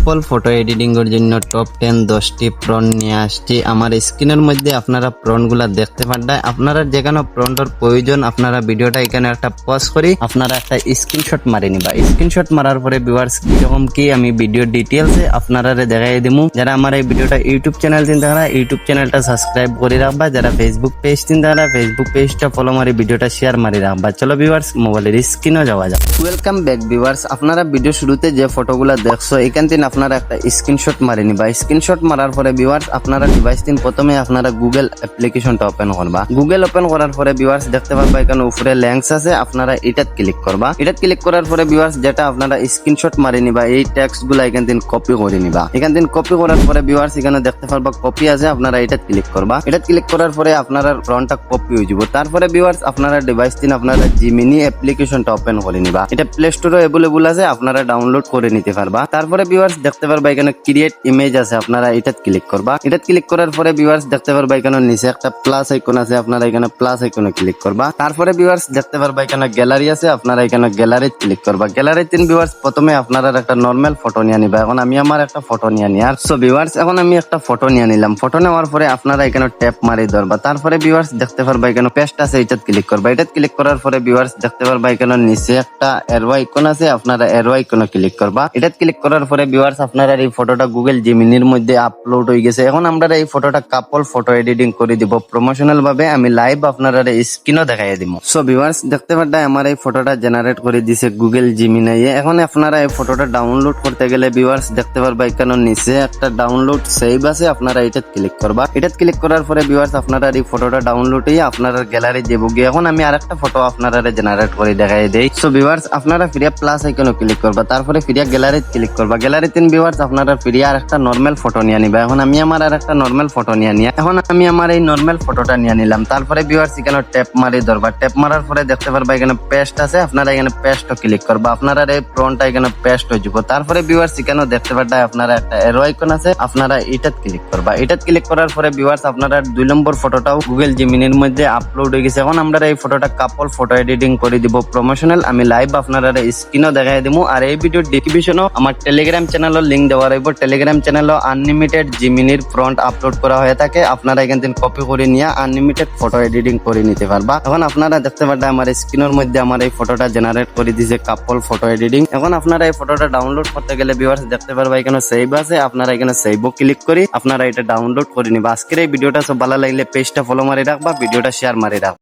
কাপল photo editing এর জন্য top 10 prawn নিয়ে আসছি। আমার স্ক্রিনের মধ্যে আপনারা প্রনগুলা দেখতে পারবেন। আপনারা যেখানে প্রনটার প্রয়োজন আপনারা ভিডিওটা এখানে একটা পজ করি আপনারা একটা স্ক্রিনশট মারি নিবা। স্ক্রিনশট মারার পরে ভিউয়ার্স কিরকম কি আমি ভিডিও ডিটেইলসে আপনারা দেখাই দেবো। যারা আমার এই ভিডিওটা ইউটিউব চ্যানেল চিন্তা করা ইউটিউব চ্যানেলটা সাবস্ক্রাইব করে রাখবা, যারা ফেসবুক পেজ চিন্তা করা ফেসবুক পেজটা ফলো মারি ভিডিওটা শেয়ার মারি রাখবা। চলো ভিউয়ার্স মোবাইলের স্ক্রিনও যাওয়া যাক। ওয়েলকাম ব্যাক ভিউয়ার্স, আপনারা ভিডিও শুরুতে যে ফটোগুলো দেখছো এখান থেকে আপনারা একটা স্ক্রিনশট মারি নিবা। স্ক্রিনশট মারার পরে ভিউয়ার্স আপনারা ডিভাইস দিন প্রথমে আপনারা গুগল অ্যাপ্লিকেশনটা ওপেন করবা। গুগল ওপেন করার পরে ভিউয়ার্স দেখতে পারবা এখানে উপরে ল্যাঙ্কস আছে, আপনারা এটাত ক্লিক করবা। এটাত ক্লিক করার পরে ভিউয়ার্স যেটা আপনারা স্ক্রিনশট মারি নিবা এই টেক্সটগুলো এখান থেকে কপি করে নিবা। এখান থেকে কপি করার পরে ভিউয়ার্স এখানে দেখতে পারবা কপি আছে, আপনারা এটাত ক্লিক করবা। এটাত ক্লিক করার পরে আপনারা ফ্রন্টটা কপি হয়ে যাব। তারপরে ভিউয়ার্স আপনারা ডিভাইস দিন আপনারা জিমিনি অ্যাপ্লিকেশনটা ওপেন করে নিবা। এটা প্লে স্টোরে অ্যাভেলেবল আছে, আপনারা ডাউনলোড করে নিতে পারবা। তারপরে ভিউয়ার্স দেখতে পারবা এখানে ক্রিয়েট ইমেজ আছে, আপনারা এটাত ক্লিক করবা। এটাত ক্লিক করার পরে ভিউয়ার্স দেখতে পারবা এখানে নিচে একটা প্লাস আইকন আছে, আপনারা এখানে প্লাস আইকনে ক্লিক করবা। তারপরে ভিউয়ার্স দেখতে পারবা এখানে গ্যালারি আছে, আপনারা এখানে গ্যালারিতে ক্লিক করবা। গ্যালারিতে ভিউয়ার্স প্রথমে আপনারা একটা নরমাল ফটো নিয়ে নিবা। এখন আমি আমার একটা ফটো নিয়ে নিই। আর সো ভিউয়ার্স এখন আমি একটা ফটো নিয়ে নিলাম। ফটো নেওয়ার পরে আপনারা এখানে ট্যাপ মারি ধরবা। তারপরে ভিউয়ার্স দেখতে পারবা এখানে পেস্ট আছে, এটাত ক্লিক করবা। এটাত ক্লিক করার পরে ভিউয়ার্স দেখতে পারবা এখানে নিচে একটা এরো আইকন আছে, আপনারা এরো আইকনে ক্লিক করবা। এটাত ক্লিক করার পরে ভিউয়ার্স আপনারা এই ফটোটা গুগল জিমিনির মধ্যে আপলোড হয়ে গেছে। এখন আমরা এই ফটোটা কাপল ফটো এডিটিং করে দিব প্রমোশনাল ভাবে, আমি লাইভ আপনারা স্ক্রিনও দেখাই দিব। সো ভিউয়ার্স দেখতে পারবেন আমার এই ফটোটা জেনারেট করে দিছে গুগল জিমিনাই। এখন আপনারা এই ফটোটা ডাউনলোড করতে গেলে ভিউয়ার্স দেখতে পারবা এখানে নিচে একটা ডাউনলোড সেভ আছে, আপনারা এটাত ক্লিক করবা। এটাত ক্লিক করার পরে ভিউয়ার্স আপনারা এই ফটোটা ডাউনলোড হয়ে আপনারা গ্যালারি যাবো গিয়ে। এখন আমি আরেকটা ফটো আপনারা জেনারেট করে দেখাই দেই। সো ভিউয়ার্স আপনারা ফিরিয়া প্লাস আইকনে ক্লিক করবা, তারপরে ফিরিয়া গ্যালারিতে ক্লিক করবা। গ্যালারিতে ভিউয়ার্স আপনারা ফিরিয়া আরেকটা নরমাল ফটো নিয়ে নিবা। এখন আমি আমার আরেকটা নরমাল ফটো নিয়ে এখন আমি আমার এই নরমাল ফটোটা নিয়ে নিলাম। তারপরে ভিউয়ার্স এখানে ট্যাপ মারি ধরবা। ট্যাপ মারার পরে দেখতে পারবা এখানে পেস্ট আছে, আপনারা এখানে পেস্টও ক্লিক করবা। আপনারা এই ফ্রন্টটা এখানে পেস্ট হয়ে যাব। তারপরে ভিউয়ার্স এখানে দেখতে পারবা আপনারা একটা এরো আইকন আছে, আপনারা এটাত ক্লিক করবা। এটাত ক্লিক করার পরে ভিউয়ার্স আপনারা 2 নম্বর ফটোটাও গুগল জিমিনির মধ্যে আপলোড হয়ে গেছে। এখন আমরা এই ফটোটা কাপল ফটো এডিটিং করে দিব প্রমোশনাল, আমি লাইভ আপনারা স্ক্রিনও দেখাই দিব। আর এই ভিডিও ডেসক্রিপশনও আমার টেলিগ্রাম চ্যানেলের লিংক দেওয়া রইব। টেলিগ্রাম চ্যানেলও আনলিমিটেড জিমিনির ফ্রন্ট আপলোড করা হয়ে থাকে, আপনারা এখান থেকে কপি করে নিয়ে আনলিমিটেড ফটো এডিটিং করে নিতে পারবা। এখন আপনারা দেখতে পারবেন আমার স্ক্রিনের মধ্যে আমার এই ফটোটা জেনারেট করে দিয়েছে কাপল ফটো এডিটিং। এখন আপনারা এই ফটোটা ডাউনলোড করতে গেলে ভিউয়ার্স দেখতে পারবা এখানে সেভ আছে, আপনারা এখানে সেভও ক্লিক করে আপনারা এটা ডাউনলোড করে নিবা। আজকের এই ভিডিওটা সব ভালো লাগলে পেজটা ফলো মারি রাখবা, ভিডিওটা শেয়ার মারি রাখবা।